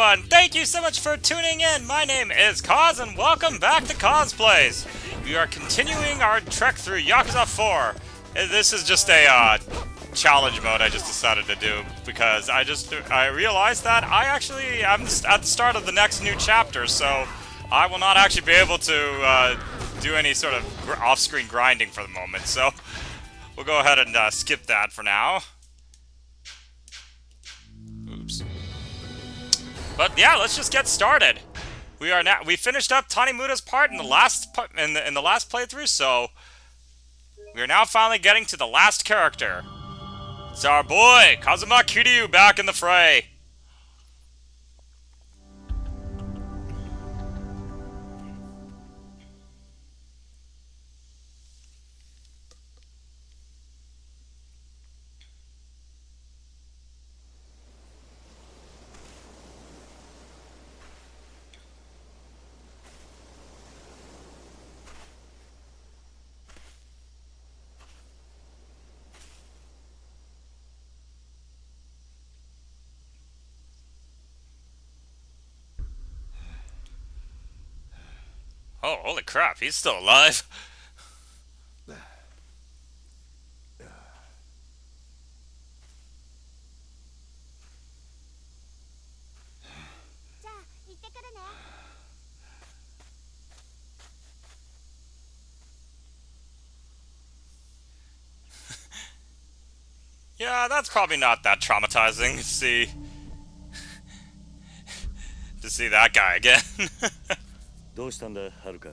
everyone! Thank you so much for tuning in! My name is Kaz, and welcome back to Cosplays! We are continuing our trek through Yakuza 4. This is just a, challenge mode I just decided to do, because I realized that I actually am at the start of the next new chapter, so I will not actually be able to, do any sort of off-screen grinding for the moment, so we'll go ahead and, skip that for now. Oops. But yeah, let's just get started. We finished up Tanimura's part in the last playthrough, so we are now finally getting to the last character. It's our boy Kazuma Kiryu back in the fray. Oh, holy crap, he's still alive. Yeah, that's probably not that traumatizing to see that guy again. どうしたんだ、はるか。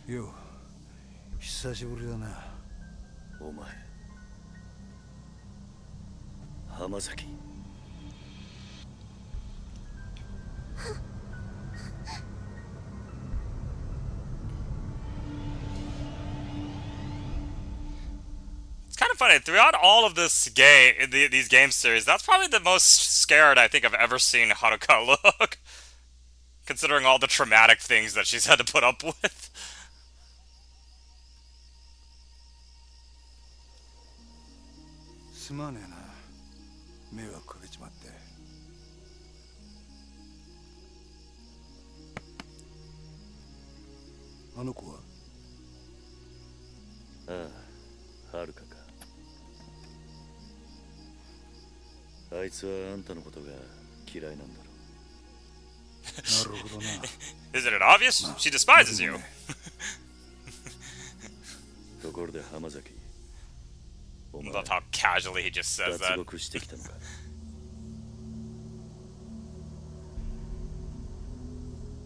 よ、久しぶりだな。お前。浜崎。It's kind of funny, throughout all of this these game series, that's probably the most scared I think I've ever seen Haruka look. Considering all the traumatic things that she's had to put up with. すまねえな。迷惑かけちまって。あの子は？ああ、はるかか。あいつはあんたのことが嫌いなんだろう。Isn't it obvious? She despises you. ところで浜崎。I love how casually he just says that. 脱獄してきたのか。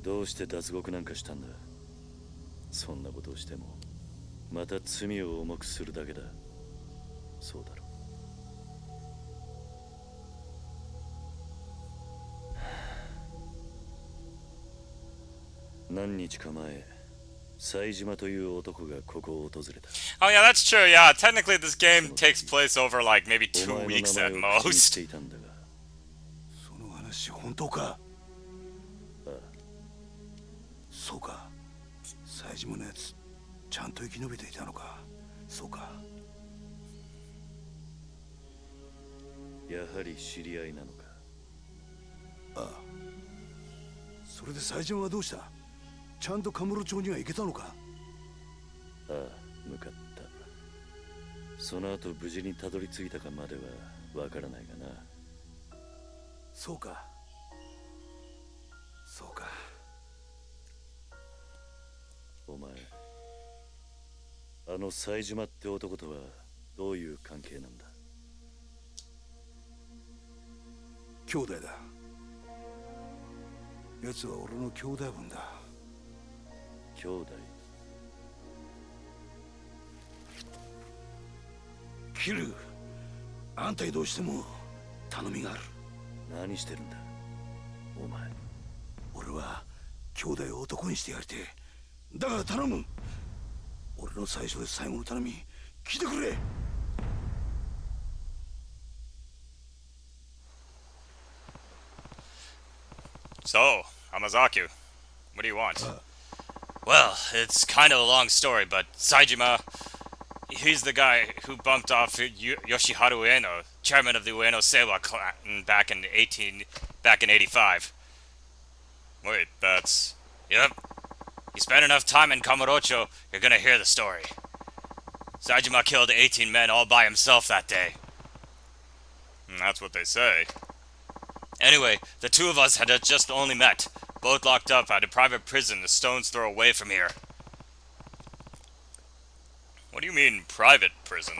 どうして脱獄なんかしたんだ。そんなことをしてもまた罪を重くするだけだ。そうだろう。何日か前、冴島という男がここを訪れた。Oh yeah, that's true. Yeah, technically this game takes place over like maybe 2 weeks at most. その話本当か？ああ。そうか。冴島のやつ、ちゃんと生き延びていたのか。そうか。やはり知り合いなのか。ああ。それで冴島はどうした？ちゃんとカムロ町には行けたのか？ああ、向かった。その後無事にたどり着いたかまではわからないがな。そうか。そうか。お前、あの冴島って男とはどういう関係なんだ？兄弟だ。奴は俺の兄弟分だ。兄弟？キル、あんたにどうしても頼みがある。何してるんだお前。俺は兄弟を男にしてやりてえ。だから頼む。俺の最初で最後の頼み聞いてくれ。So, Hamazaki, what do you want? Well, it's kind of a long story, but Saejima, he's the guy who bumped off Yoshiharu Ueno chairman of the Ueno Seiwa clan back in 85. Wait, that's... Yep. You spend enough time in Kamurocho, you're gonna hear the story. Saejima killed 18 men all by himself that day. That's what they say. Anyway, the two of us had just only met, both locked up at a private prison a stone's throw away from here. What do you mean, private prison?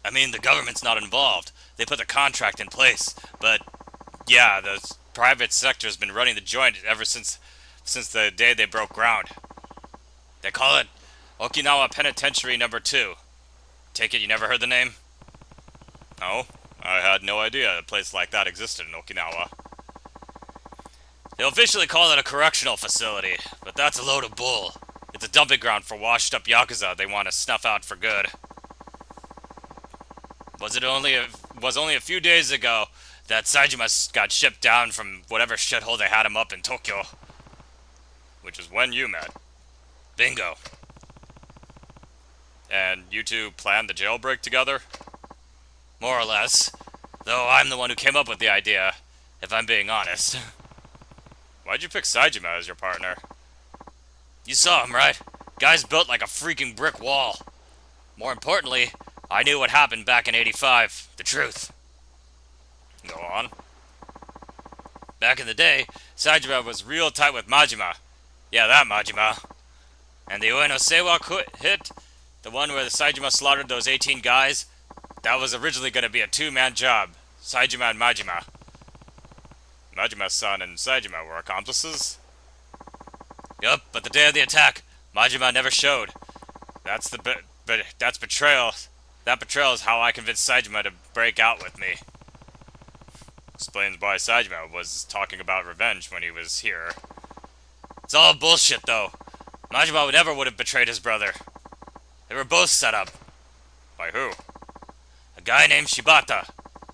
I mean, the government's not involved. They put the contract in place, but yeah, the private sector's been running the joint ever since the day they broke ground. They call it Okinawa Penitentiary Number 2. Take it you never heard the name? No, I had no idea a place like that existed in Okinawa. They officially call it a correctional facility, but that's a load of bull. It's a dumping ground for washed-up Yakuza they want to snuff out for good. Was only a few days ago that Saejima got shipped down from whatever shithole they had him up in Tokyo. Which is when you met. Bingo. And you two planned the jailbreak together? More or less. Though I'm the one who came up with the idea, if I'm being honest. Why'd you pick Saejima as your partner? You saw him, right? Guy's built like a freaking brick wall. More importantly, I knew what happened back in 85. The truth. Go on. Back in the day, Saejima was real tight with Majima. Yeah, that Majima. And the Ueno Seiwa hit, the one where the Saejima slaughtered those 18 guys, that was originally going to be a two-man job. Saejima and Majima. Majima's-san and Saejima were accomplices? Yup, but the day of the attack, Majima never showed. That's betrayal. That betrayal is how I convinced Saejima to break out with me. Explains why Saejima was talking about revenge when he was here. It's all bullshit, though. Majima never would have betrayed his brother. They were both set up. By who? A guy named Shibata.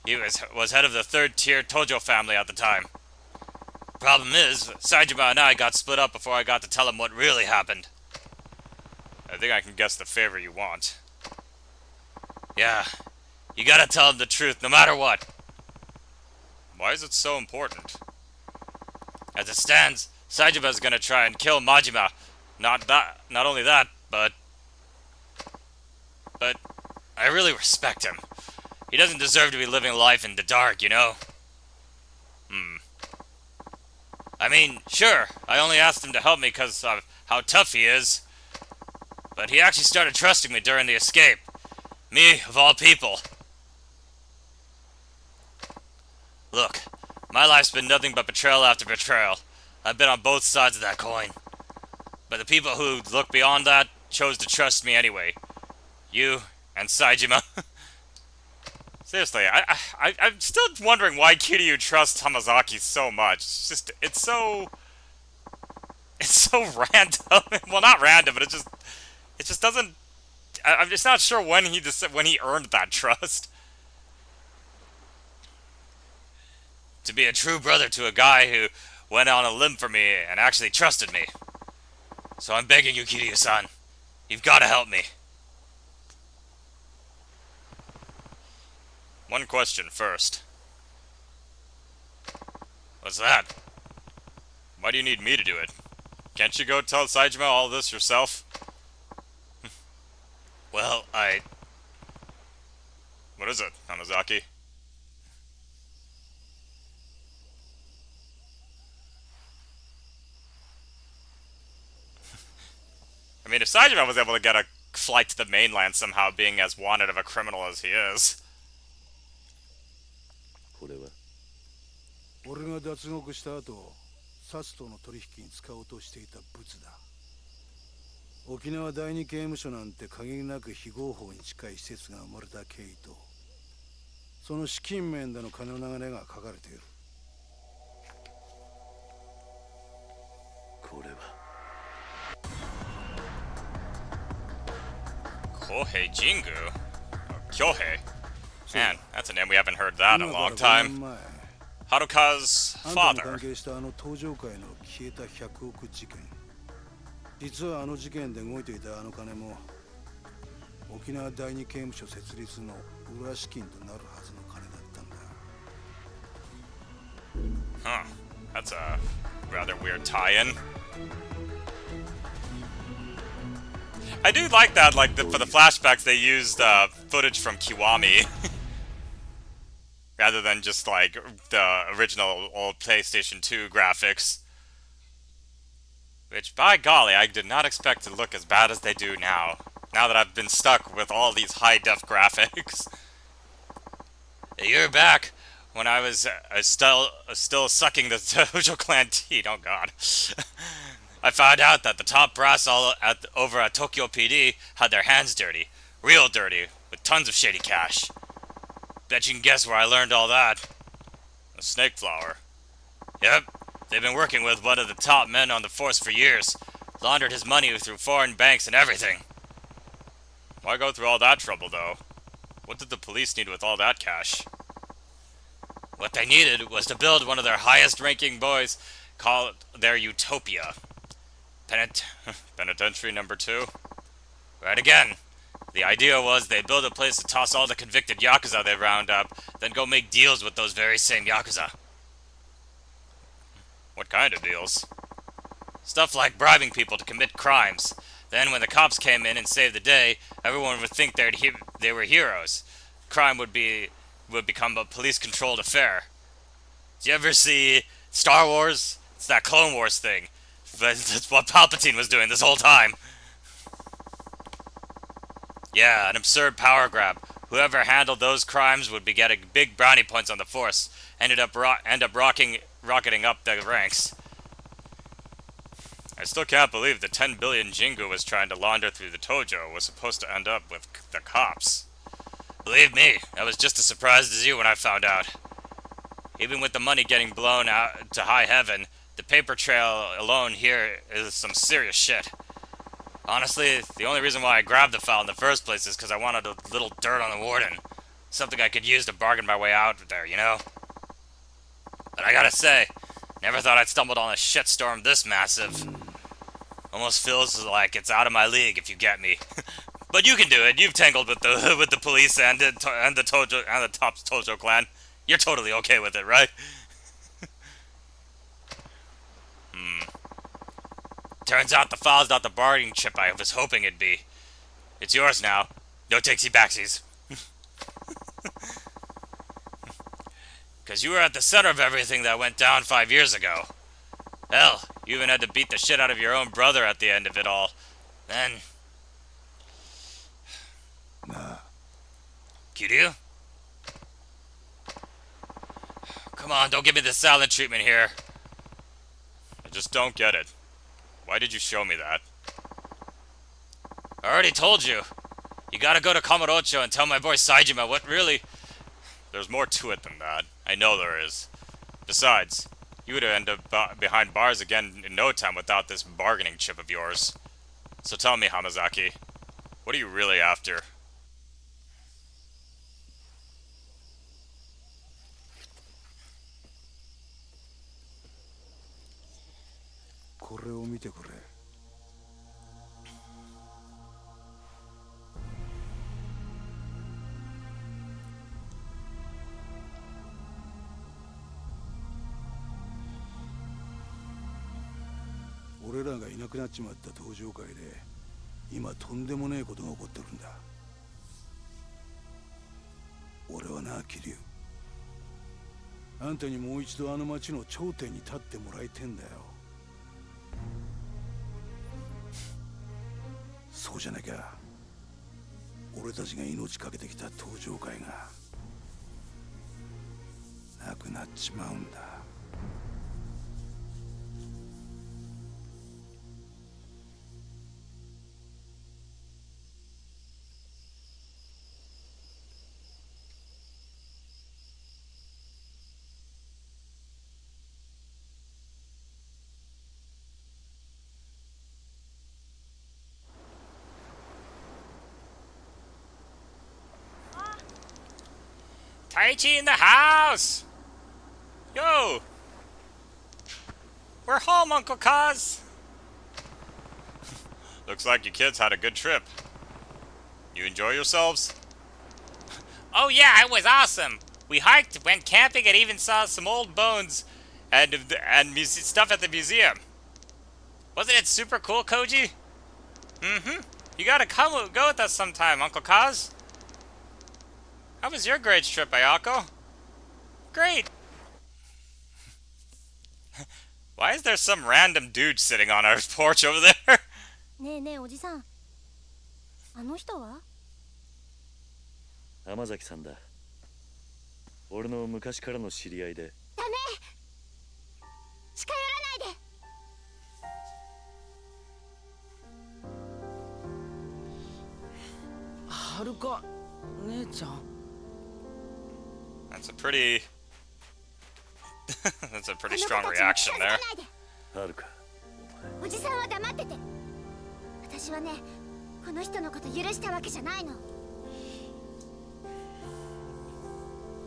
He was head of the third-tier Tojo family at the time. Problem is, Saejima and I got split up before I got to tell him what really happened. I think I can guess the favor you want. Yeah, you gotta tell him the truth, no matter what. Why is it so important? As it stands, Saejima's gonna try and kill Majima. Not only that, but I really respect him. He doesn't deserve to be living life in the dark, you know? I mean, sure, I only asked him to help me because of how tough he is. But he actually started trusting me during the escape. Me, of all people. Look, my life's been nothing but betrayal after betrayal. I've been on both sides of that coin. But the people who look beyond that chose to trust me anyway. You and Saejima. Seriously, I'm still wondering why Kiryu trusts Hamazaki so much. It's so random. Well, not random, but it just doesn't. I'm just not sure when he earned that trust. To be a true brother to a guy who went on a limb for me and actually trusted me. So I'm begging you, Kiryu-san, you've got to help me. One question first. What's that? Why do you need me to do it? Can't you go tell Saejima all this yourself? Well, What is it, Hamazaki? I mean, if Saejima was able to get a flight to the mainland somehow, being as wanted of a criminal as he is... これは俺が脱獄した後、サツとの取引に使おうとしていたブツだ。沖縄第二刑務所なんて限りなく非合法に近い施設が生まれた経緯と、その資金面での金の流れが書かれている。これは Kohei Jingu? Kyohei? Man, that's a name we haven't heard that in a long time. Haruka's father. 関係したあの登場界の消えた100億事件。実はあの事件で動いていたあの金も沖縄第二刑務所設立の裏資金となるはずの金だったんだ。 Huh. That's a rather weird tie-in. I do like that, like, for the flashbacks, they used footage from Kiwami. Rather than just, like, the original old PlayStation 2 graphics. Which, by golly, I did not expect to look as bad as they do now. Now that I've been stuck with all these high-def graphics. You're back when I was still sucking the Tojo Clan teat. Oh god. I found out that the top brass over at Tokyo PD had their hands dirty. Real dirty. With tons of shady cash. Bet you can guess where I learned all that. A snake flower. Yep. They've been working with one of the top men on the force for years. Laundered his money through foreign banks and everything. Why go through all that trouble, though? What did the police need with all that cash? What they needed was to build one of their highest-ranking boys, call it their utopia. Penitentiary number 2? Right again. The idea was they build a place to toss all the convicted Yakuza they round up, then go make deals with those very same Yakuza. What kind of deals? Stuff like bribing people to commit crimes. Then when the cops came in and saved the day, everyone would think they were heroes. Crime would become a police-controlled affair. Did you ever see Star Wars? It's that Clone Wars thing. That's what Palpatine was doing this whole time. Yeah, an absurd power grab. Whoever handled those crimes would be getting big brownie points on the Force. End up rocketing up the ranks. I still can't believe the 10 billion Jingu was trying to launder through the Tojo was supposed to end up with the cops. Believe me, I was just as surprised as you when I found out. Even with the money getting blown out to high heaven, the paper trail alone here is some serious shit. Honestly, the only reason why I grabbed the file in the first place is because I wanted a little dirt on the warden. Something I could use to bargain my way out there, you know? But I gotta say, never thought I'd stumbled on a shitstorm this massive. Almost feels like it's out of my league, if you get me. But you can do it. You've tangled with the police and the Tojo and the top Tojo clan. You're totally okay with it, right? Turns out the file's not the bargaining chip I was hoping it'd be. It's yours now. No takesy-backsies. Because you were at the center of everything that went down 5 years ago. Hell, you even had to beat the shit out of your own brother at the end of it all. Then... Nah. Kiryu? Come on, don't give me the silent treatment here. I just don't get it. Why did you show me that? I already told you. You gotta go to Kamurocho and tell my boy Saejima what really... There's more to it than that. I know there is. Besides, you would end up behind bars again in no time without this bargaining chip of yours. So tell me, Hamazaki, what are you really after?俺らがいなくなっちまった登場会で今とんでもねえことが起こってるんだ。俺はな、桐生、あんたにもう一度あの町の頂点に立ってもらいてんだよ。そうじゃなきゃ俺たちが命かけてきた登場会がなくなっちまうんだ。Taichi in the house! Yo! We're home, Uncle Kaz! Looks like you kids had a good trip. You enjoy yourselves? Oh yeah, it was awesome. We hiked, went camping, and even saw some old bones and stuff at the museum. Wasn't it super cool, Koji? Mm-hmm. You gotta go with us sometime, Uncle Kaz. How was your grades trip, Ayako? Great. Why is there some random dude sitting on our porch over there? ねえねえおじさん、あの人は？浜崎さんだ。俺の昔からの知り合いで。ダメ、近寄らないで。はるか姉ちゃん。 That's a pretty... That's a pretty strong reaction there. はるか、おじさんは黙ってて。私はね、この人のこと許したわけじゃないの。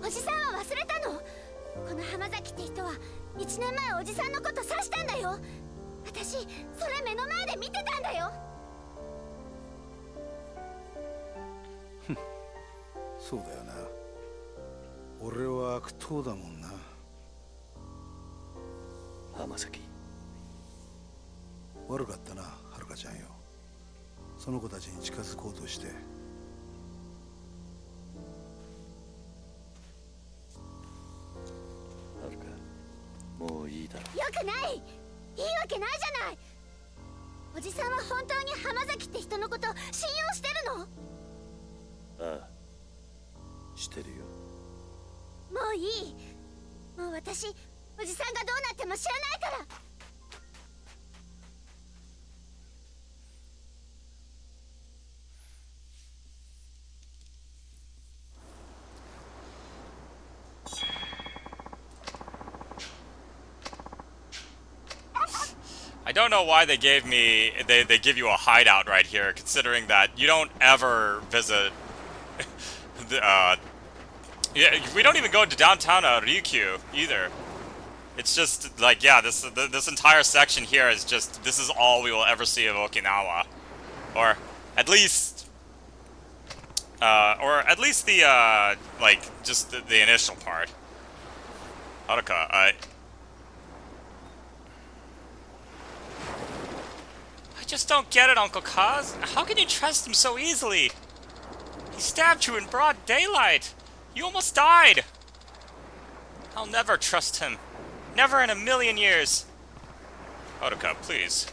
おじさんは忘れたの？この浜崎って人は1年前おじさんのこと刺したんだよ。私それ目の前で見てたんだよ。そうだよな。俺は悪党だもんな。浜崎。悪かったな、はるかちゃんよ。その子たちに近づこうとして。はるか、もういいだろ。よくない。いいわけないじゃない。おじさんは本当に浜崎って人のこと信用してるの？ああ、してるよ。もういい。もう私、おじさんがどうなっても知らないから。I don't know why they gave me... They give you a hideout right here, considering that you don't ever visit... yeah, we don't even go to downtown Ryukyu, either. It's just, like, yeah, this entire section here is just... This is all we will ever see of Okinawa. Or at least... the, like, just the initial part. Haruka, I just don't get it, Uncle Kaz. How can you trust him so easily? He stabbed you in broad daylight. You almost died. I'll never trust him. Never in a million years. Haruka, please.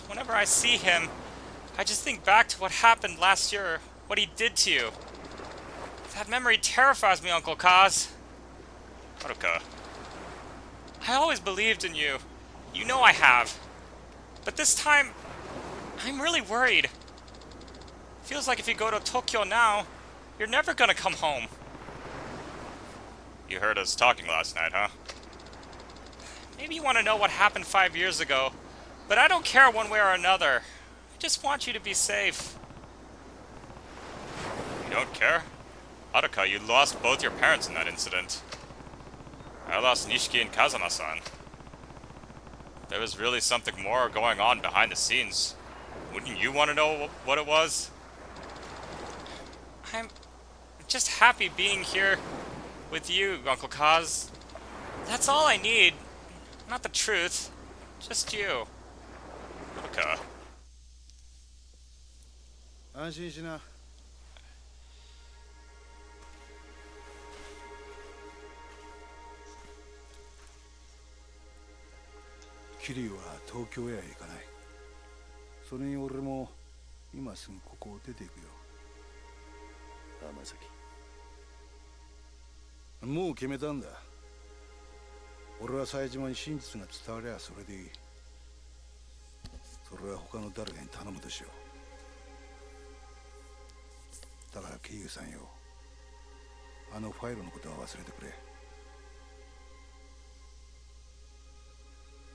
Whenever I see him, I just think back to what happened last year, what he did to you. That memory terrifies me, Uncle Kaz. Haruka. I always believed in you. You know I have. But this time, I'm really worried. Feels like if you go to Tokyo now, you're never gonna come home. You heard us talking last night, huh? Maybe you want to know what happened 5 years ago, but I don't care one way or another. I just want you to be safe. You don't care? Haruka, you lost both your parents in that incident. I lost Nishiki and Kazama-san. There was really something more going on behind the scenes. Wouldn't you want to know what it was? I'm just happy being here with you, Uncle Kaz. That's all I need. Not the truth. Just you. Okay. 安心しな。キリュウは東京へは行かない。それに俺も今すぐここを出ていくよ。浜崎。もう決めたんだ。俺は冴島に真実が伝わりゃそれでいい。それは他の誰かに頼むとしよう。だからキリュウさんよ、あのファイルのことは忘れてくれ。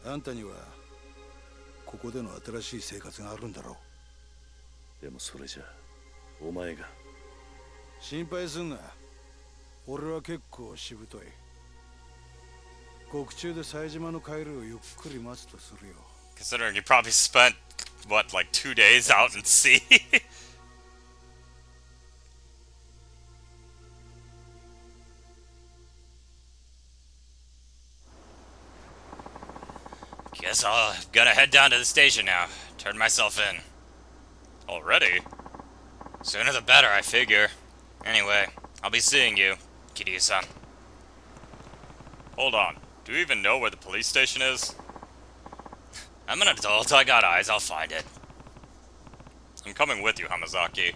あんたにはここでの新しい生活があるんだろう。でもそれじゃお前が。心配すんな。俺は結構しぶとい。獄中で冴島の帰りをゆっくり待つとするよ。Considering you probably spent, what, like 2 days out in sea? Guess I'm gonna head down to the station now. Turn myself in. Already? Sooner the better, I figure. Anyway, I'll be seeing you, Kiryu-san. Hold on. Do you even know where the police station is? I'm an adult, I got eyes, I'll find it. I'm coming with you, Hamazaki.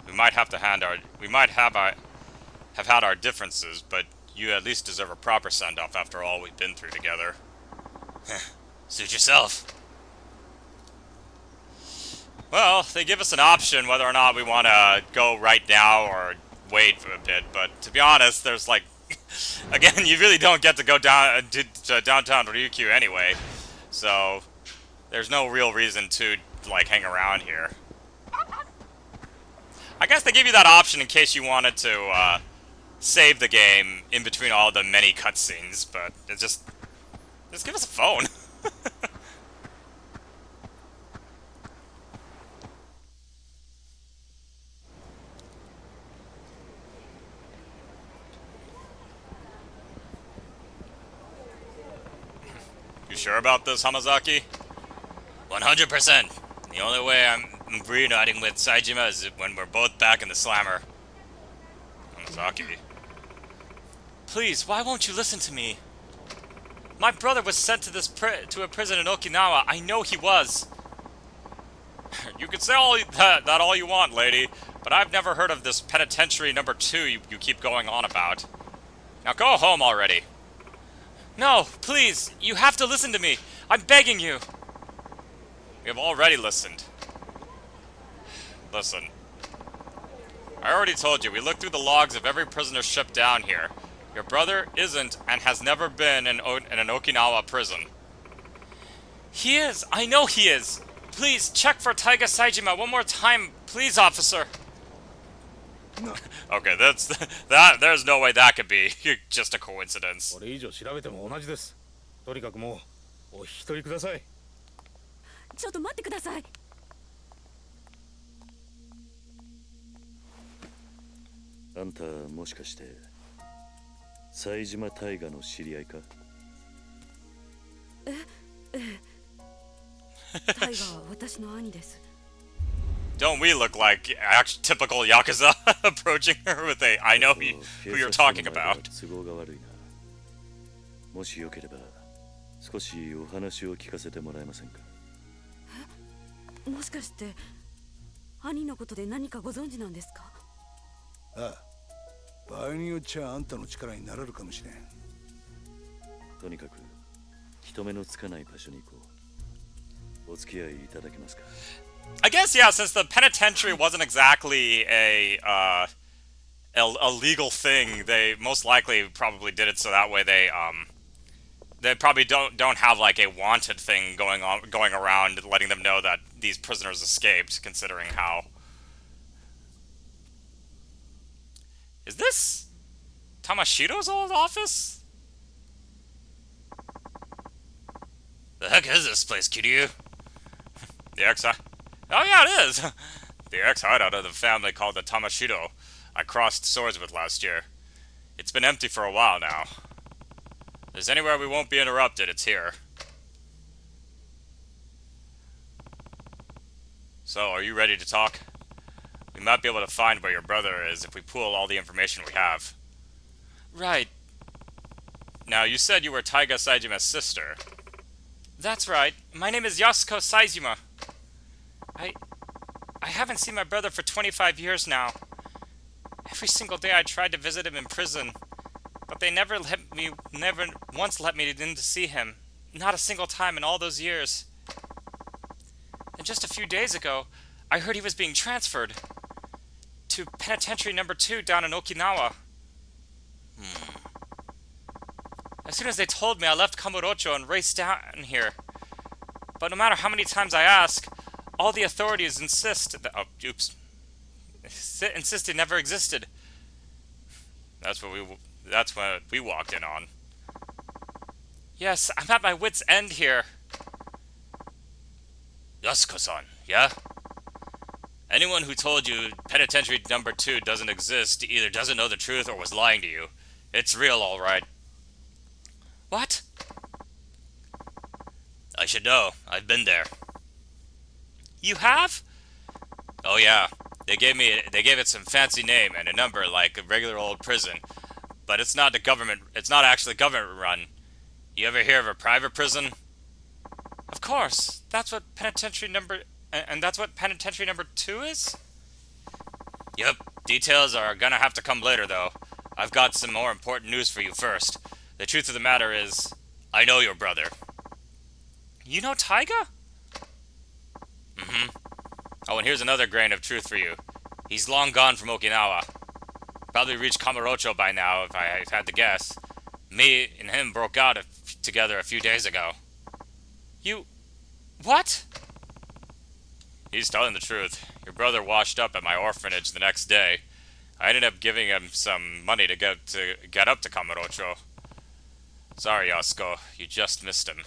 We might have had our differences, but you at least deserve a proper send-off after all we've been through together. Suit yourself. Well, they give us an option whether or not we want to go right now or wait for a bit, but to be honest, there's like... Again, you really don't get to go down to downtown Ryukyu anyway, so there's no real reason to, like, hang around here. I guess they give you that option in case you wanted to save the game in between all the many cutscenes, but it's just give us a phone. You sure about this, Hamazaki? 100%. The only way I'm reuniting with Saejima is when we're both back in the slammer. Hamazaki. Please, why won't you listen to me? My brother was sent to to a prison in Okinawa. I know he was. You can say all that all you want, lady, but I've never heard of this penitentiary number 2 you keep going on about. Now go home already. No, please, you have to listen to me. I'm begging you. We have already listened. Listen. I already told you, we looked through the logs of every prisoner shipped down here. Your brother isn't and has never been in an Okinawa prison. He is! I know he is! Please, check for Taiga Saejima one more time, please, officer! No. Okay, there's no way that could be just a coincidence. これ以上調べても同じです。とにかくもうお引き取りください。ちょっと待ってください。あんたもしかして冴島大河の知り合いか？タイガーは私の兄です。 Don't we look like typical Yakuza approaching her with a I know who you're talking about? 都合が悪いな。もしよければ少しお話を聞かせてもらえませんか？もしかして兄のことで何かご存知なんですか？ああ、場合によっちゃあんたの力になれるかもしれん。とにかく人目のつかない場所に行こう。お付き合いいただけますか？ I guess, yeah, since the penitentiary wasn't exactly a legal thing, they most likely probably did it so that way they probably don't have like a wanted thing going around letting them know that these prisoners escaped, considering how... Is this Tamashiro's old office? The heck is this place, Kiryu? The Oh yeah, it is! The ex-hideout of the family called the Tamashiro I crossed swords with last year. It's been empty for a while now. If there's anywhere we won't be interrupted, it's here. So, are you ready to talk? We might be able to find where your brother is if we pool all the information we have. Right. Now, you said you were Taiga Saijima's sister. That's right. My name is Yasuko Saejima. I haven't seen my brother for 25 years now. Every single day I tried to visit him in prison, but they never once let me in to see him. Not a single time in all those years. And just a few days ago, I heard he was being transferred to penitentiary number 2 down in Okinawa. As soon as they told me, I left Kamurocho and raced down here. But no matter how many times I ask, all the authorities insist that... Oh, oops. Insist it never existed. That's what we walked in on. Yes, I'm at my wit's end here. Yasuko-san, yeah? Anyone who told you penitentiary number 2 doesn't exist either doesn't know the truth or was lying to you. It's real, alright. What? I should know. I've been there. You have? Oh yeah. They gave it some fancy name and a number like a regular old prison. But it's not actually government run. You ever hear of a private prison? Of course. That's what penitentiary number 2 is? Yep. Details are gonna have to come later though. I've got some more important news for you first. The truth of the matter is, I know your brother. You know Taiga? Mm-hmm. Oh, and here's another grain of truth for you. He's long gone from Okinawa. Probably reached Kamurocho by now, if I had to guess. Me and him broke out together a few days ago. You... what? He's telling the truth. Your brother washed up at my orphanage the next day. I ended up giving him some money to get up to Kamurocho. Sorry, Yasuko. You just missed him.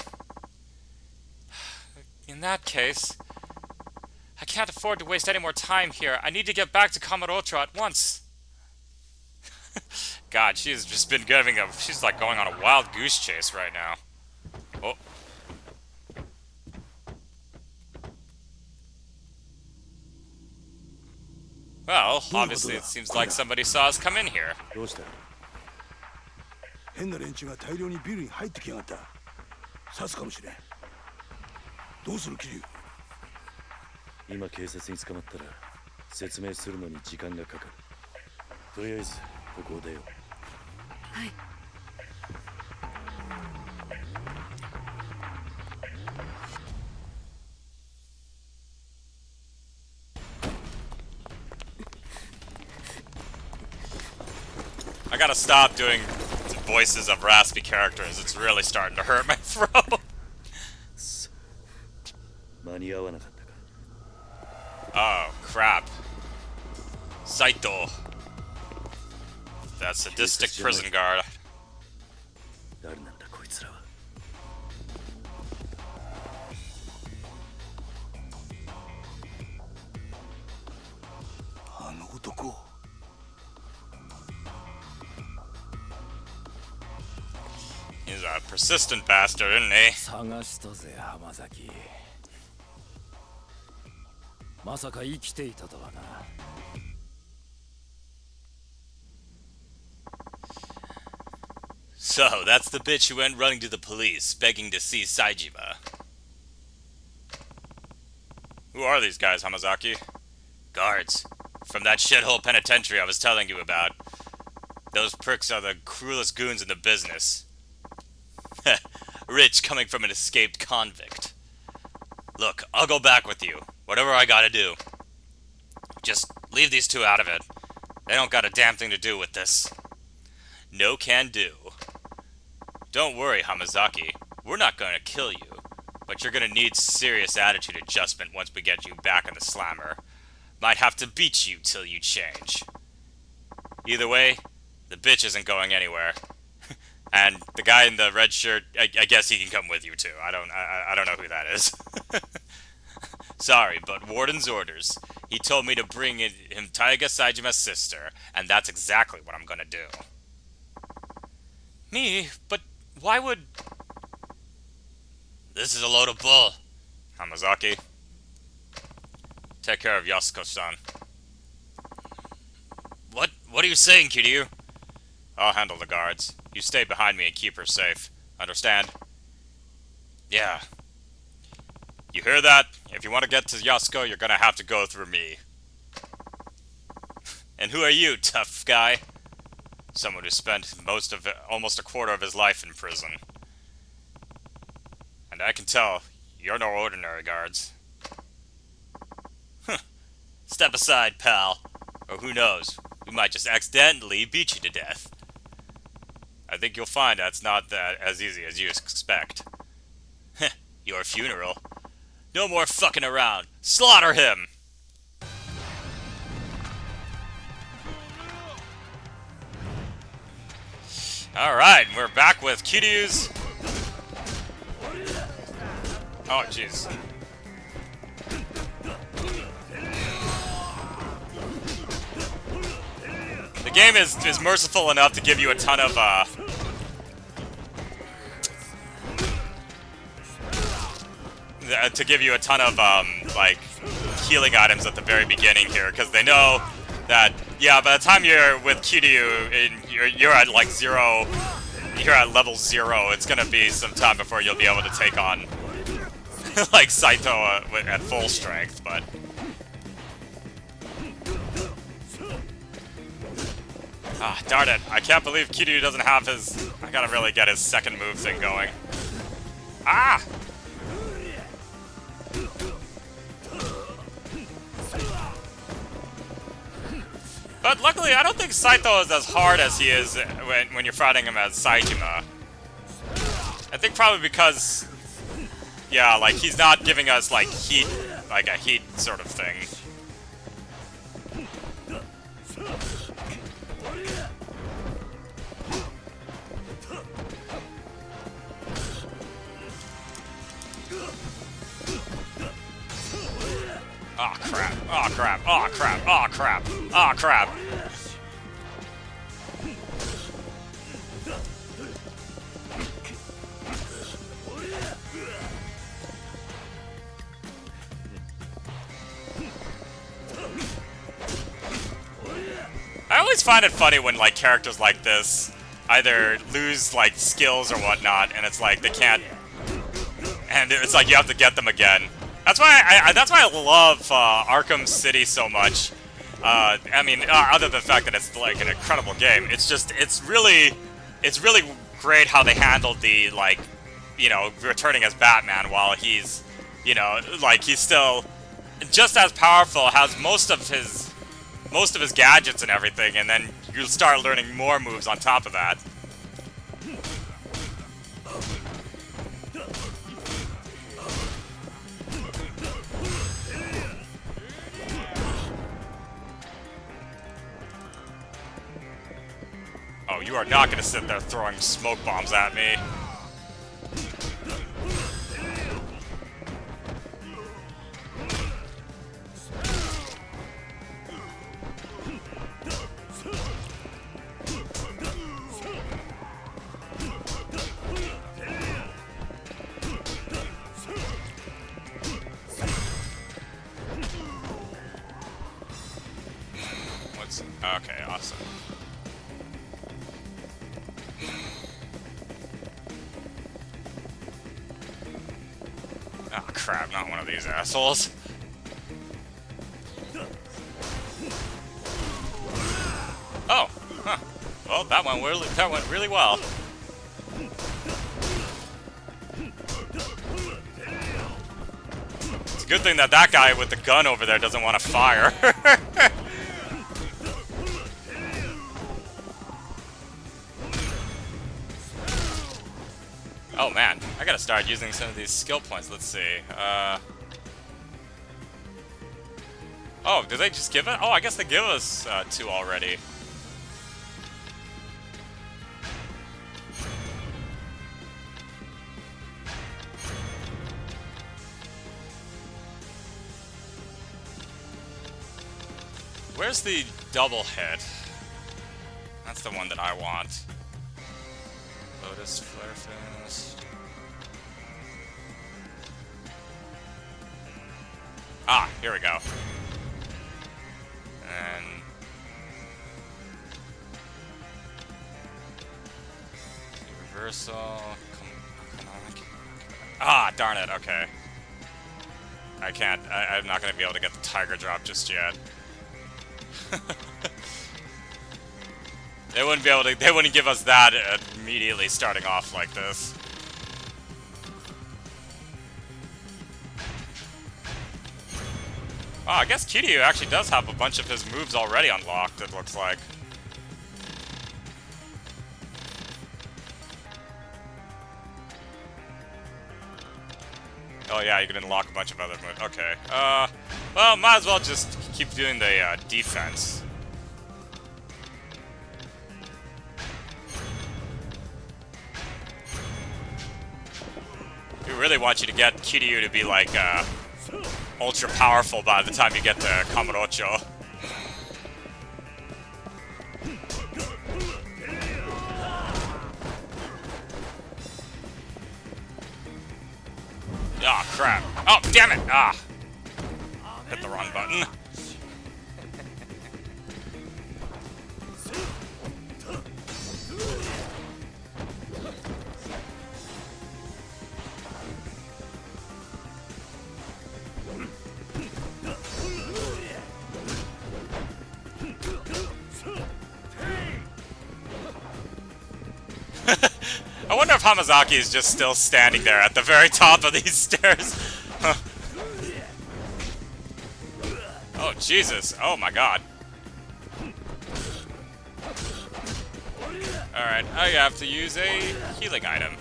In that case, I can't afford to waste any more time here. I need to get back to Kamurocho at once. God, she's just been she's like going on a wild goose chase right now. Oh. Well, obviously it seems like somebody saw us come in here. どうした変な連中が大量にビルに入ってきやがった刺すかもしれんどうするキリュウ今警察に捕まったら説明するのに時間がかかるとりあえずここを出ようはい I gotta stop doing the voices of raspy characters. It's really starting to hurt my throat. 間に合わなかったか Oh, crap. Saito. That sadistic prison guard. 誰なんだこいつらはあの男 He's a persistent bastard, isn't he? 探したぜ浜崎まさか生きていたとはな So, that's the bitch who went running to the police, begging to see Saejima. Who are these guys, Hamazaki? Guards. From that shithole penitentiary I was telling you about. Those pricks are the cruelest goons in the business. Rich coming from an escaped convict. Look, I'll go back with you. Whatever I gotta do. Just leave these two out of it. They don't got a damn thing to do with this. No can do. Don't worry, Hamazaki. We're not gonna kill you. But you're gonna need serious attitude adjustment once we get you back in the slammer. Might have to beat you till you change. Either way, the bitch isn't going anywhere. And the guy in the red shirt, I guess he can come with you too. I don't know who that is. Sorry, but Warden's orders. He told me to bring him Taiga Saijima's sister, and that's exactly what I'm gonna do. Me? But why would... This is a load of bull. Hamazaki. Take care of Yasuko-san. What are you saying, Kiryu? I'll handle the guards. You stay behind me and keep her safe. Understand? Yeah. You hear that? If you want to get to Yasuko, you're gonna have to go through me. And who are you, tough guy? Someone who spent almost a quarter of his life in prison. And I can tell, you're no ordinary guards. Step aside, pal. Or who knows, we might just accidentally beat you to death. I think you'll find that's not that as easy as you expect. Your funeral. No more fucking around. Slaughter him! Alright, we're back with Kiryu's... Oh, jeez. game is merciful enough to give you a ton of like healing items at the very beginning here, because they know that, yeah, by the time you're with Kiryu and you're at like you're at level 0, it's gonna be some time before you'll be able to take on like Saito at full strength, but ah, darn it, I can't believe Kiryu doesn't have his, I gotta really get his second move thing going. Ah! But luckily, I don't think Saito is as hard as he is when you're fighting him as Saejima. I think probably because, yeah, like he's not giving us like heat, like a heat sort of thing. Oh crap, oh crap, oh crap, oh crap, oh crap. I always find it funny when like characters like this either lose like skills or whatnot, and it's like they can't, and it's like you have to get them again. That's why I love Arkham City so much. I mean, other than the fact that it's like an incredible game, it's just it's really great how they handled the, like, you know, returning as Batman while he's, you know, like he's still just as powerful, has most of his gadgets and everything, and then you start learning more moves on top of that. Oh, you are not going to sit there throwing smoke bombs at me. Okay, awesome. Oh crap, not one of these assholes. Oh, huh. Well, that went really well. It's a good thing that that guy with the gun over there doesn't want to fire. Oh man, I gotta start using some of these skill points. Let's see. Oh, did they just give it? Oh, I guess they give us 2 already. Where's the double hit? That's the one that I want. Lotus Flare Fist. Ah, here we go. And reversal. Ah, darn it. Okay. I can't. I'm not going to be able to get the tiger drop just yet. They wouldn't be able to. They wouldn't give us that immediately starting off like this. Oh, I guess Kiryu actually does have a bunch of his moves already unlocked, it looks like. Oh yeah, you can unlock a bunch of other moves. Okay. Well, might as well just keep doing the defense. We really want you to get Kiryu to be like ultra powerful by the time you get to Kamurocho. crap. Oh, damn it! Ah. Hit the wrong button. I wonder if Hamazaki is just still standing there at the very top of these stairs. Oh, Jesus. Oh, my God. Alright, I have to use a healing item.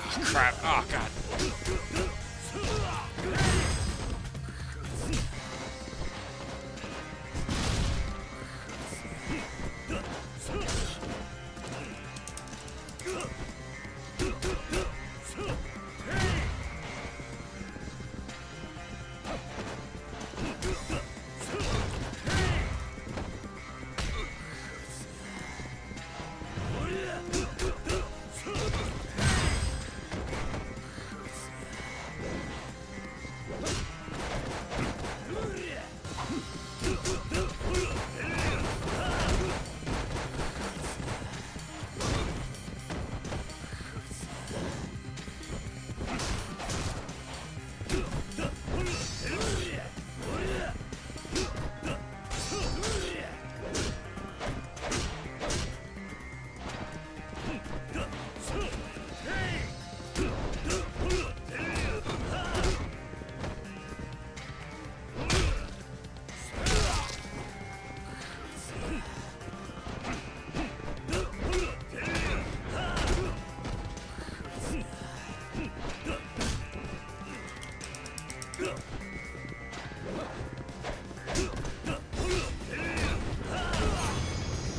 Oh, crap. Oh, God.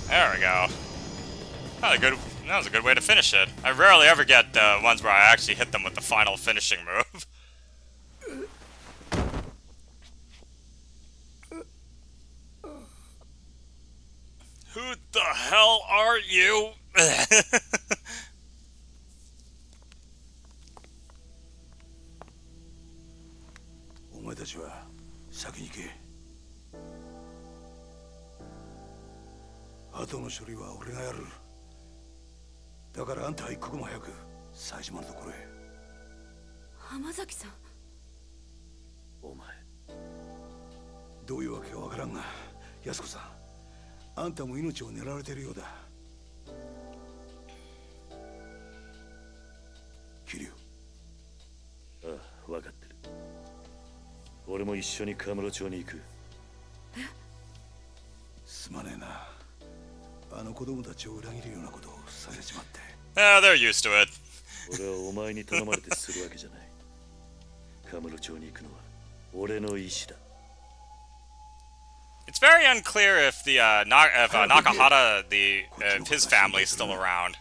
There we go. That was a good way to finish it. I rarely ever get ones where I actually hit them with the final finishing move. Who the hell are you? お前たちは先に行け。後の処理は俺がやる。だからあんたは一刻も早く冴島のところへ。浜崎さん。お前。どういうわけかわからんが、安子さん、あんたも命を狙われているようだ。桐生。ああ、分かってる。俺も一緒にカムロ町に行く。すまねえな。あの子供たちを裏切るようなことをされちまって。Yeah, they're used to it. 俺はお前に頼まれてするわけじゃない。カムロ町に行くのは俺の意志だ。It's very unclear if the Nakahara, if his family is still around.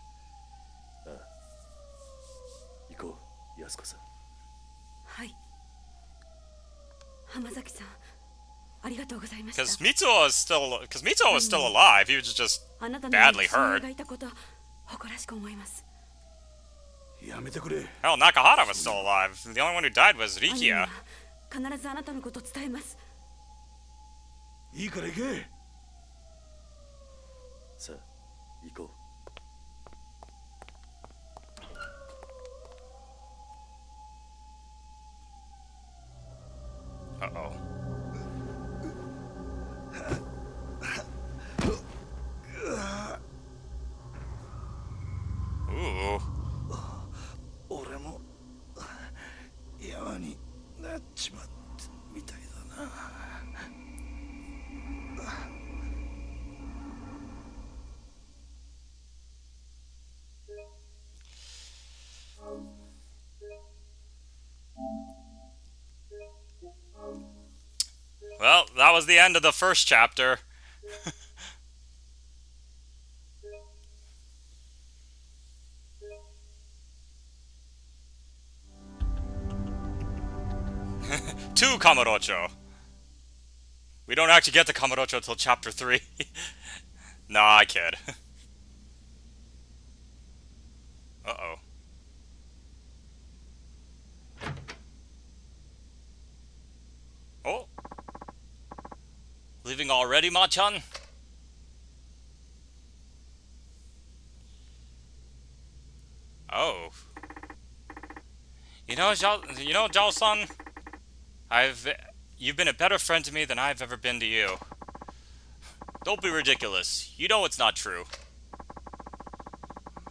行こう、安子さん。はい。浜崎さん、ありがとうございました。Because Mitsuo was still alive. He was just badly hurt. がいたこと誇らしく思います。やめてくれ。Hell, Nakahara was still alive. The only one who died was Rikiya. 必ずあなたのことを伝えます。いいから行け。さあ、行こう。Uh-oh. Ooh. 俺も山になっちまったみたいだな。Well, that was the end of the first chapter. to Kamurocho. We don't actually get to Kamurocho until chapter 3. Nah, I kid. Uh-oh. Oh. Leaving already, Ma-chan? Oh. You know, Zhao-san, you've been a better friend to me than I've ever been to you. Don't be ridiculous. You know it's not true.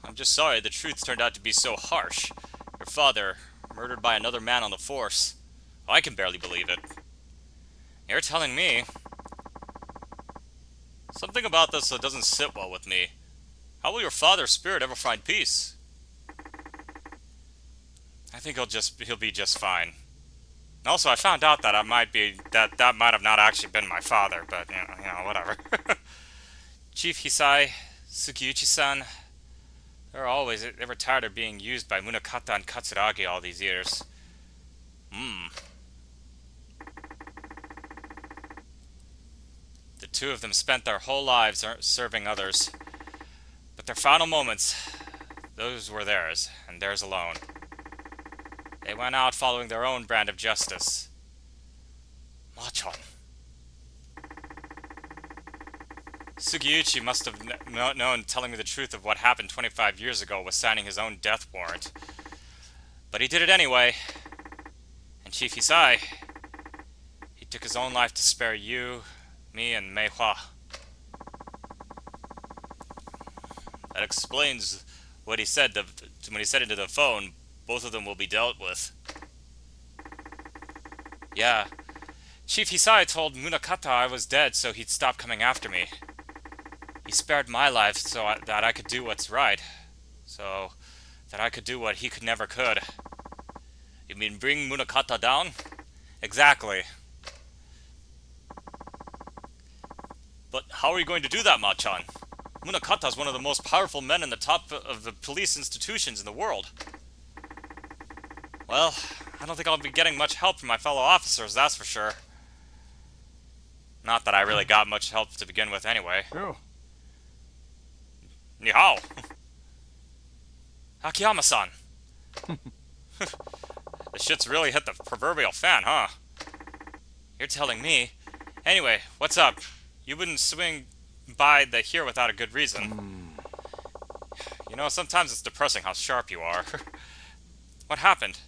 I'm just sorry the truth turned out to be so harsh. Your father, murdered by another man on the force. Oh, I can barely believe it. You're telling me... Something about this that doesn't sit well with me. How will your father's spirit ever find peace? I think he'll be just fine. Also, I found out that that might have not actually been my father, but you know, whatever. Chief Hisai, Sukiuchi-san, they were tired of being used by Munakata and Katsuragi all these years. The two of them spent their whole lives serving others, but their final moments, those were theirs, and theirs alone. They went out following their own brand of justice. Ma-chan. Sugiuchi must have known telling me the truth of what happened 25 years ago was signing his own death warrant. But he did it anyway. And Chief Hisai, he took his own life to spare you, me, and Meihua. That explains what he said when he said into the phone. Both of them will be dealt with. Yeah. Chief Hisai told Munakata I was dead so he'd stop coming after me. He spared my life so that I could do what's right. So that I could do what he never could. You mean bring Munakata down? Exactly. But how are you going to do that, Ma-chan? Munakata is one of the most powerful men in the top of the police institutions in the world. Well, I don't think I'll be getting much help from my fellow officers, that's for sure. Not that I really got much help to begin with anyway. Yeah. Ni hao! Akiyama-san! The shit's really hit the proverbial fan, huh? You're telling me. Anyway, what's up? You wouldn't swing by here without a good reason. You know, sometimes it's depressing how sharp you are. What happened?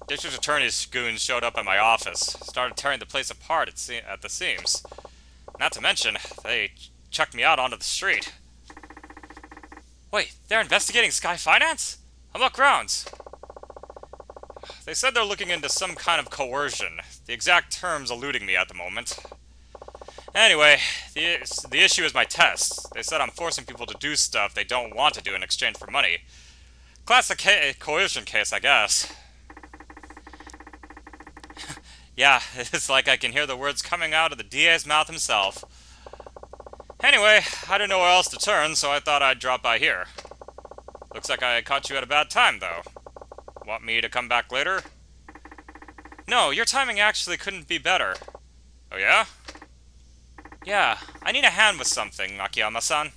District Attorney's goons showed up at my office, started tearing the place apart at the seams. Not to mention, they chucked me out onto the street. Wait, they're investigating Sky Finance? On what grounds? They said they're looking into some kind of coercion, the exact terms eluding me at the moment. Anyway, the issue is my tests. They said I'm forcing people to do stuff they don't want to do in exchange for money. Classic coercion case, I guess. Yeah, it's like I can hear the words coming out of the DA's mouth himself. Anyway, I didn't know where else to turn, so I thought I'd drop by here. Looks like I caught you at a bad time, though. Want me to come back later? No, your timing actually couldn't be better. Oh yeah? Yeah, I need a hand with something, Akiyama-san.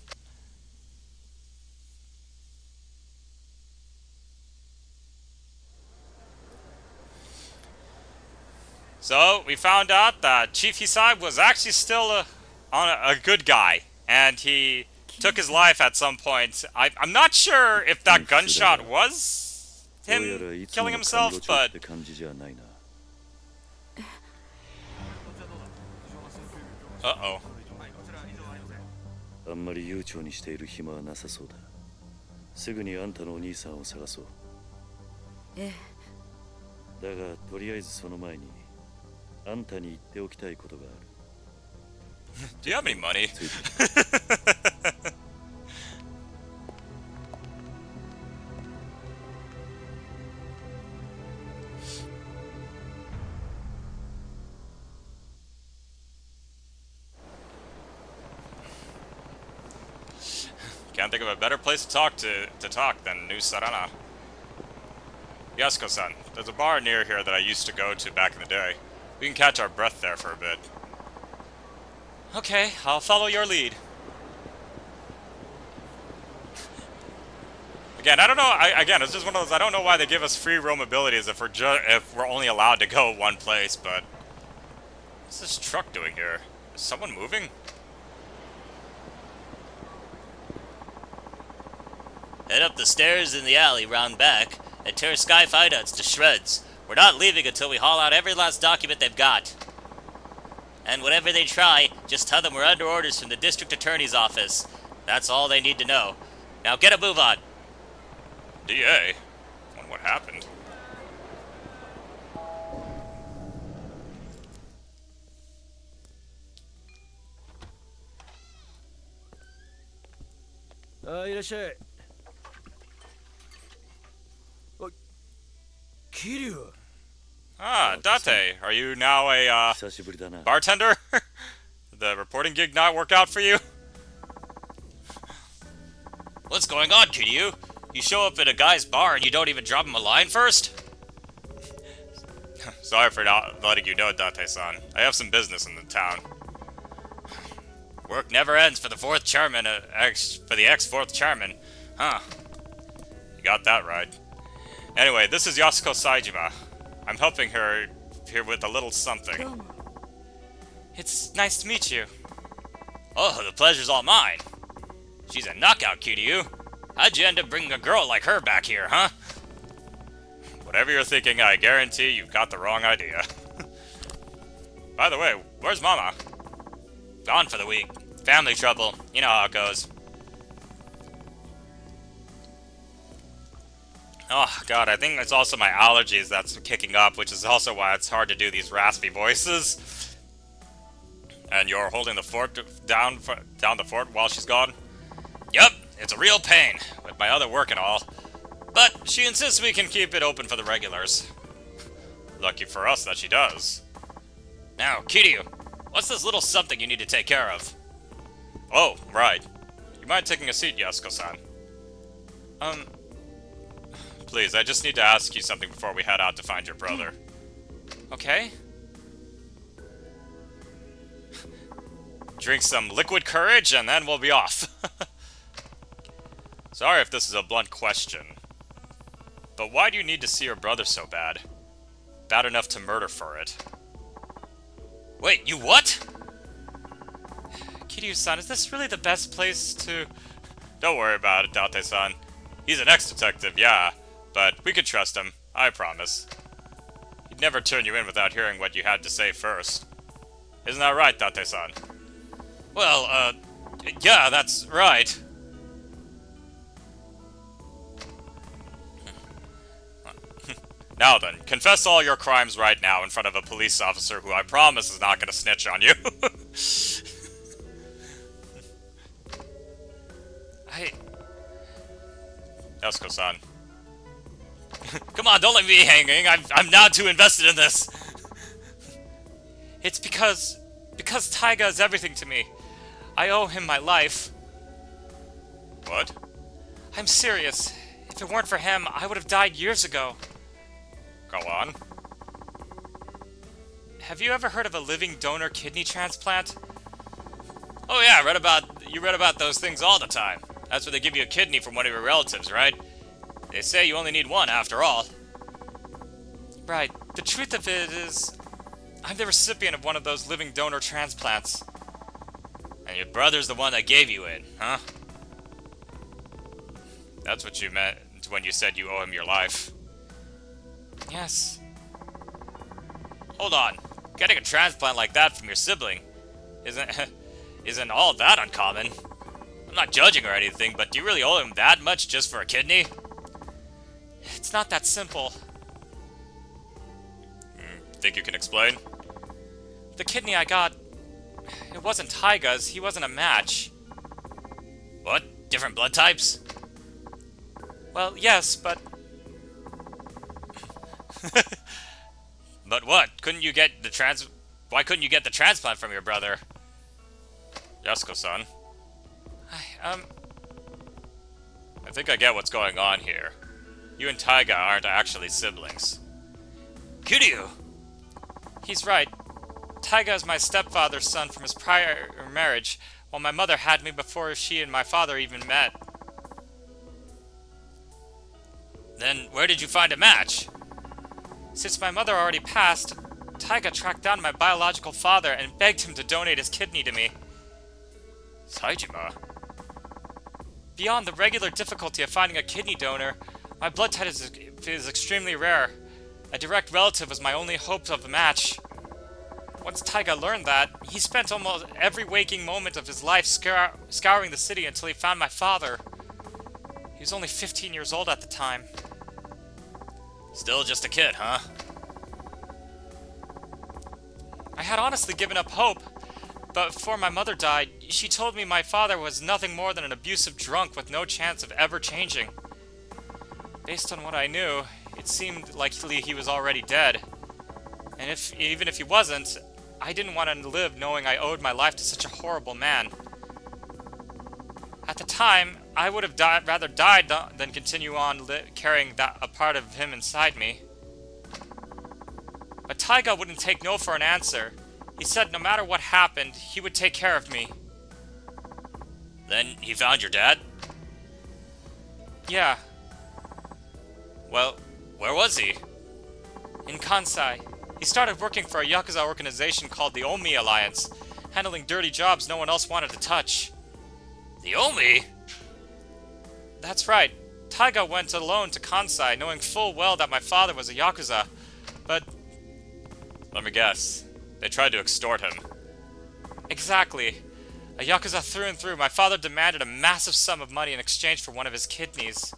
So, we found out that Chief Hisai was actually still a good guy, and he took his life at some point. I'm not sure if that gunshot was him killing himself, but... Uh-oh. あんまり悠長にしている暇はなさそうだ。すぐにあんたのお兄さんを探そう。ええ。だがとりあえずその前にあんたに言っておきたいことがある。Do you have any money? Can't think of a better place to talk than New Sarana. Yasuko-san, there's a bar near here that I used to go to back in the day. We can catch our breath there for a bit. Okay, I'll follow your lead. Again, I don't know. Again, it's just one of those. I don't know why they give us free roam abilities if we're only allowed to go one place. But what's this truck doing here? Is someone moving? Head up the stairs in the alley round back and tear Sky Hideouts to shreds. We're not leaving until we haul out every last document they've got. And whatever they try, just tell them we're under orders from the district attorney's office. That's all they need to know. Now get a move on. DA? Wonder what happened. Kiryu. Ah, Date, are you now a, 久しぶりだな。 bartender? Did the reporting gig not work out for you? What's going on, Kiryu? You show up at a guy's bar and you don't even drop him a line first? Sorry for not letting you know, Date-san. I have some business in the town. Work never ends for the fourth chairman, for the ex-fourth chairman. Huh. You got that right. Anyway, this is Yasuko Saejima. I'm helping her here with a little something. どうも It's nice to meet you. Oh, the pleasure's all mine. She's a knockout, Kiryu. How'd you end up bringing a girl like her back here, huh? Whatever you're thinking, I guarantee you've got the wrong idea. By the way, where's Mama? Gone for the week. Family trouble. You know how it goes. Oh, God, I think it's also my allergies that's kicking up, which is also why it's hard to do these raspy voices. And you're holding the fort down the fort while she's gone? Yup, it's a real pain. With my other work and all. But she insists we can keep it open for the regulars. Lucky for us that she does. Now, Kiryu, what's this little something you need to take care of? Oh, right. You mind taking a seat, Yasuko-san? Please, I just need to ask you something before we head out to find your brother. Okay? Drink some liquid courage, and then we'll be off. Sorry if this is a blunt question. But why do you need to see your brother so bad? Bad enough to murder for it. Wait, you what? Kiryu-san, is this really the best place to... Don't worry about it, Date-san. He's an ex-detective, yeah. But we could trust him, I promise. He'd never turn you in without hearing what you had to say first. Isn't that right, Date-san? Well, yeah, that's right. Now then, confess all your crimes right now in front of a police officer who I promise is not going to snitch on you. Yasuko-san. Come on, don't let me be hanging. I'm now too invested in this. It's because Taiga is everything to me. I owe him my life. What? I'm serious. If it weren't for him, I would have died years ago. Go on. Have you ever heard of a living donor kidney transplant? Oh yeah, you read about those things all the time. That's where they give you a kidney from one of your relatives, right? They say you only need one after all. Right. The truth of it is, I'm the recipient of one of those living donor transplants. And your brother's the one that gave you it, huh? That's what you meant when you said you owe him your life. Yes. Hold on. Getting a transplant like that from your sibling isn't all that uncommon. I'm not judging or anything, but do you really owe him that much just for a kidney? It's not that simple. Think you can explain? The kidney I got, it wasn't Taiga's. He wasn't a match. What? Different blood types? Well, yes, but... But what? Why couldn't you get the transplant from your brother? Yasuko-san. I think I get what's going on here. You and Taiga aren't actually siblings. Kiryu! He's right. Taiga is my stepfather's son from his prior marriage, while my mother had me before she and my father even met. Then where did you find a match? Since my mother already passed, Taiga tracked down my biological father and begged him to donate his kidney to me. Saejima? Beyond the regular difficulty of finding a kidney donor, my blood type is extremely rare. A direct relative was my only hope of a match. Once Taiga learned that, he spent almost every waking moment of his life scouring the city until he found my father. He was only 15 years old at the time. Still just a kid, huh? I had honestly given up hope, but before my mother died, she told me my father was nothing more than an abusive drunk with no chance of ever changing. Based on what I knew, it seemed likely he was already dead. And even if he wasn't, I didn't want to live knowing I owed my life to such a horrible man. At the time, I would have rather died than continue on carrying a part of him inside me. But Taiga wouldn't take no for an answer. He said no matter what happened, he would take care of me. Then he found your dad? Yeah, Well, where was he? in Kansai. He started working for a Yakuza organization called the Omi Alliance, handling dirty jobs no one else wanted to touch. The Omi? That's right. Taiga went alone to Kansai, knowing full well that my father was a Yakuza. But Let me guess. They tried to extort him. exactly. A Yakuza through and through, my father demanded a massive sum of money in exchange for one of his kidneys.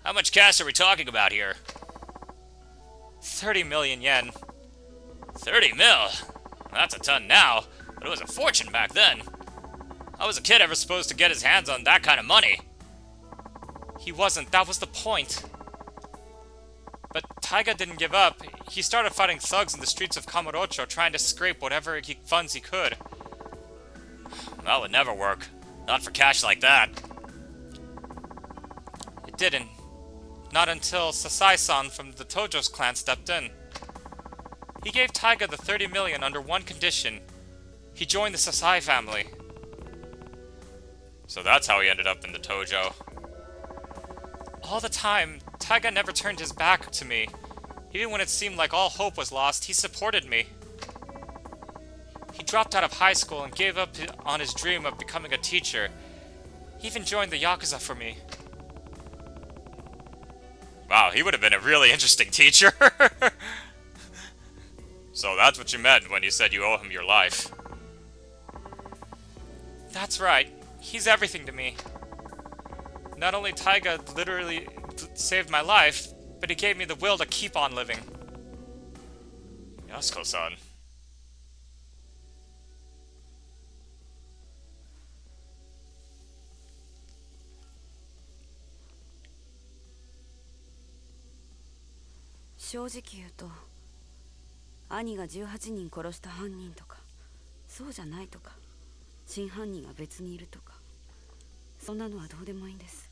How much cash are we talking about here? 30 million yen. 30 mil? That's a ton now, but it was a fortune back then. How was a kid ever supposed to get his hands on that kind of money? He wasn't, that was the point. But Taiga didn't give up. He started fighting thugs in the streets of Kamurocho, trying to scrape whatever funds he could. That would never work. Not for cash like that. It didn't. Not until Sasai-san from the Tojo's clan stepped in. He gave Taiga the 30 million under one condition. He joined the Sasai family. So that's how he ended up in the Tojo. All the time, Taiga never turned his back to me. Even when it seemed like all hope was lost, he supported me. He dropped out of high school and gave up on his dream of becoming a teacher. He even joined the Yakuza for me. Wow, he would have been a really interesting teacher. So that's what you meant when you said you owe him your life. That's right. He's everything to me. Not only Taiga literally saved my life, but he gave me the will to keep on living. Yasuko-san.正直言うと兄が18人殺した犯人とかそうじゃないとか真犯人が別にいるとかそんなのはどうでもいいんです。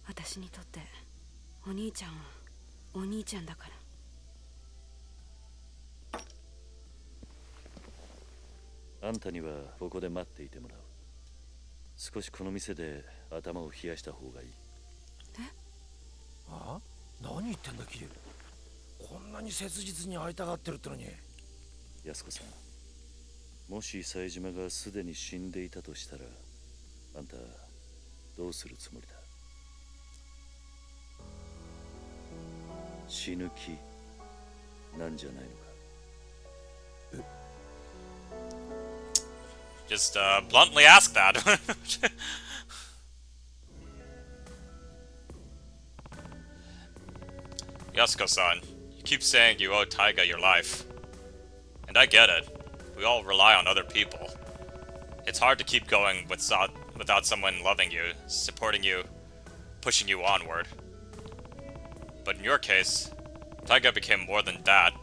私にとってお兄ちゃんはお兄ちゃんだから。あんたにはここで待っていてもらう。少しこの店で頭を冷やした方がいい。あ？何言ってんだキリュウ。こんなに切実に会いたがってるってのに。安子さん、もし冴島がすでに死んでいたとしたら、あんたどうするつもりだ？死ぬ気なんじゃないのか。Just bluntly ask that. Yasuko-san, you keep saying you owe Taiga your life. And I get it. We all rely on other people. It's hard to keep going without someone loving you, supporting you, pushing you onward. But in your case, Taiga became more than that.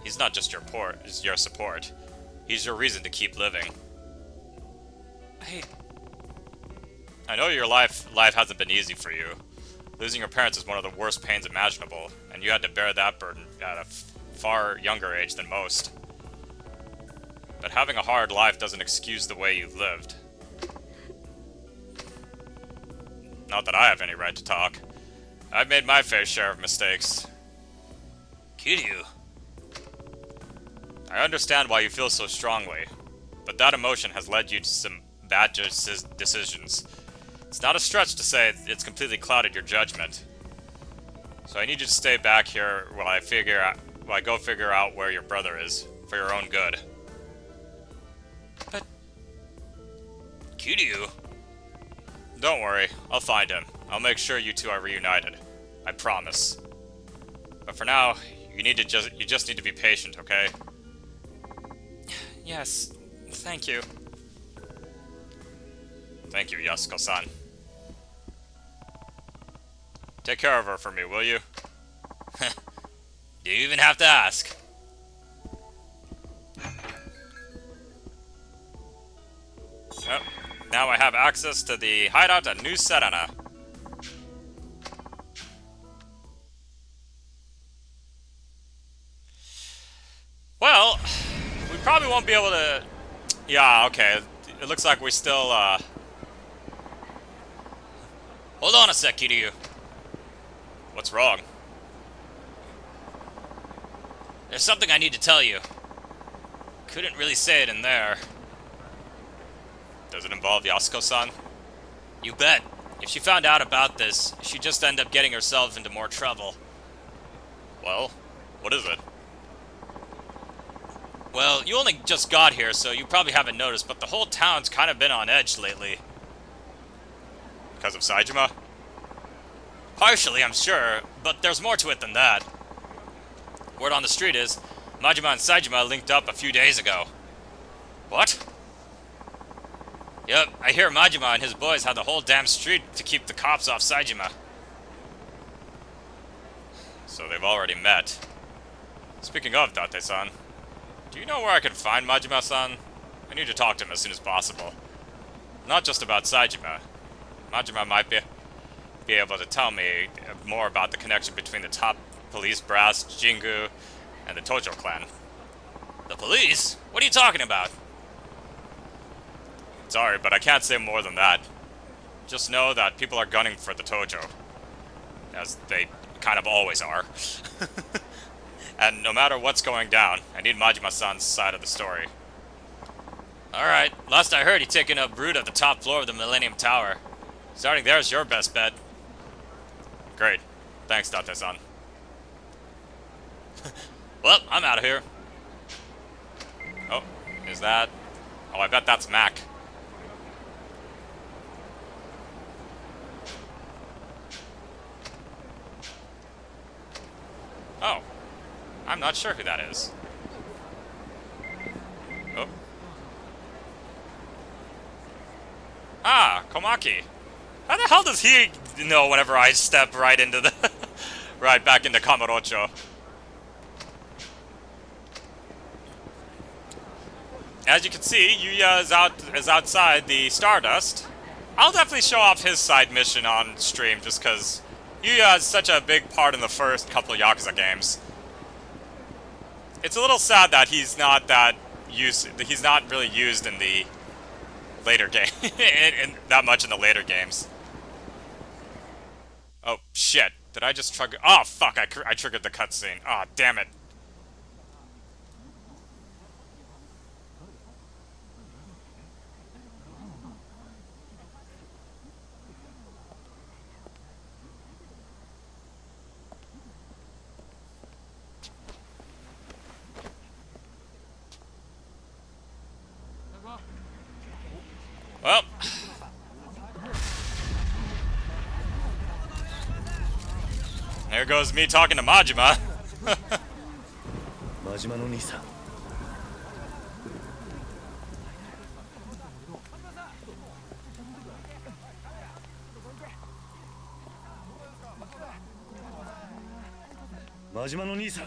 He's not just your support. He's your reason to keep living. I know your life hasn't been easy for you. Losing your parents is one of the worst pains imaginable, and you had to bear that burden at a far younger age than most. But having a hard life doesn't excuse the way you lived. Not that I have any right to talk. I've made my fair share of mistakes. Kiryu. I understand why you feel so strongly, but that emotion has led you to some bad decisions. It's not a stretch to say it's completely clouded your judgment. So I need you to stay back here while I go figure out where your brother is, for your own good. But... Kiryu? Don't worry, I'll find him. I'll make sure you two are reunited. I promise. But for now, you just need to be patient, okay? Yes, thank you. Thank you, Yasuko-san. Take care of her for me, will you? Do you even have to ask? Yep. Now I have access to the hideout at New Serena. Well, we probably won't be able to... Yeah, okay. It looks like we still, Hold on a sec, Kiryu. What's wrong? There's something I need to tell you. Couldn't really say it in there. Does it involve Yasuko-san? You bet. If she found out about this, she'd just end up getting herself into more trouble. Well, what is it? Well, you only just got here, so you probably haven't noticed, but the whole town's kind of been on edge lately. Because of Saejima? Partially, I'm sure, but there's more to it than that. Word on the street is, Majima and Saejima linked up a few days ago. What? Yep, I hear Majima and his boys had the whole damn street to keep the cops off Saejima. So they've already met. Speaking of Date-san, do you know where I can find Majima-san? I need to talk to him as soon as possible. Not just about Saejima. Majima might be able to tell me more about the connection between the top police brass, Jingu, and the Tojo clan. The police? What are you talking about? Sorry, but I can't say more than that. Just know that people are gunning for the Tojo. As they kind of always are. And no matter what's going down, I need Majima-san's side of the story. Alright, last I heard he'd taken up brood at the top floor of the Millennium Tower. Starting there is your best bet. Great. Thanks, Date-san. Well, I'm out of here. Oh, is that... Oh, I bet that's Mac. Oh. I'm not sure who that is. Oh. Ah, Komaki. How the hell does he know whenever I step right into the... right back into Kamurocho? As you can see, Yuya is outside the Stardust. I'll definitely show off his side mission on stream just because Yuya is such a big part in the first couple of Yakuza games. It's a little sad that he's not really used in the later game, in that much in the later games. Oh shit! Did I just trigger? Oh fuck! I triggered the cutscene. Ah, oh, damn it! Well, there goes me talking to Majima. 真島の兄さん 真島の兄さん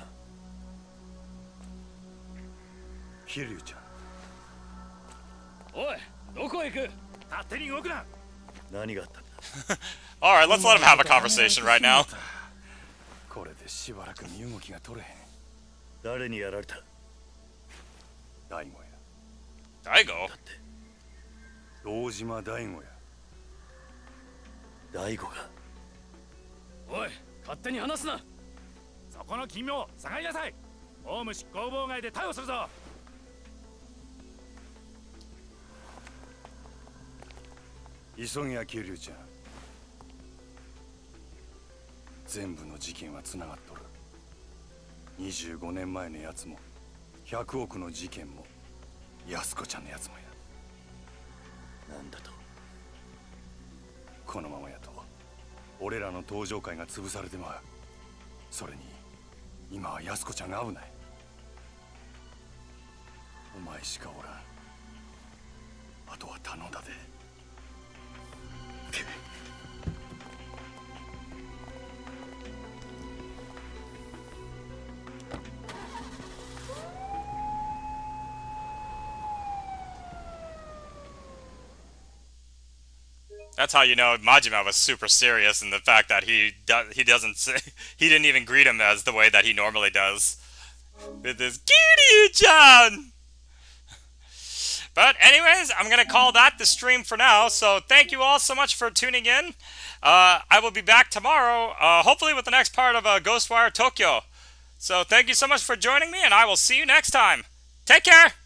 桐生ちゃん おいどこへ行く勝手に動くな 何があったんだ Alright, let's let him have a conversation right now. これでしばらく身動きが取れへん。誰にやられた？大悟や。Daigo? 堂島大悟や。大悟が。おい、勝手に話すな。そこの奇妙、下がりなさい。オウム執行妨害で逮捕するぞ。急ぎや桐生ちゃん。全部の事件はつながっとる。25年前のやつも100億の事件も安子ちゃんのやつもや。なんだと？このままやと俺らの登場会が潰されてまう。それに今は安子ちゃんが危ない。お前しかおらん。あとは頼んだで。That's how you know Majima was super serious in the fact that he doesn't say, he didn't even greet him as the way that he normally does. With this Kiryu-chan! But anyways, I'm going to call that the stream for now. So thank you all so much for tuning in. I will be back tomorrow, hopefully with the next part of Ghostwire Tokyo. So thank you so much for joining me, and I will see you next time. Take care!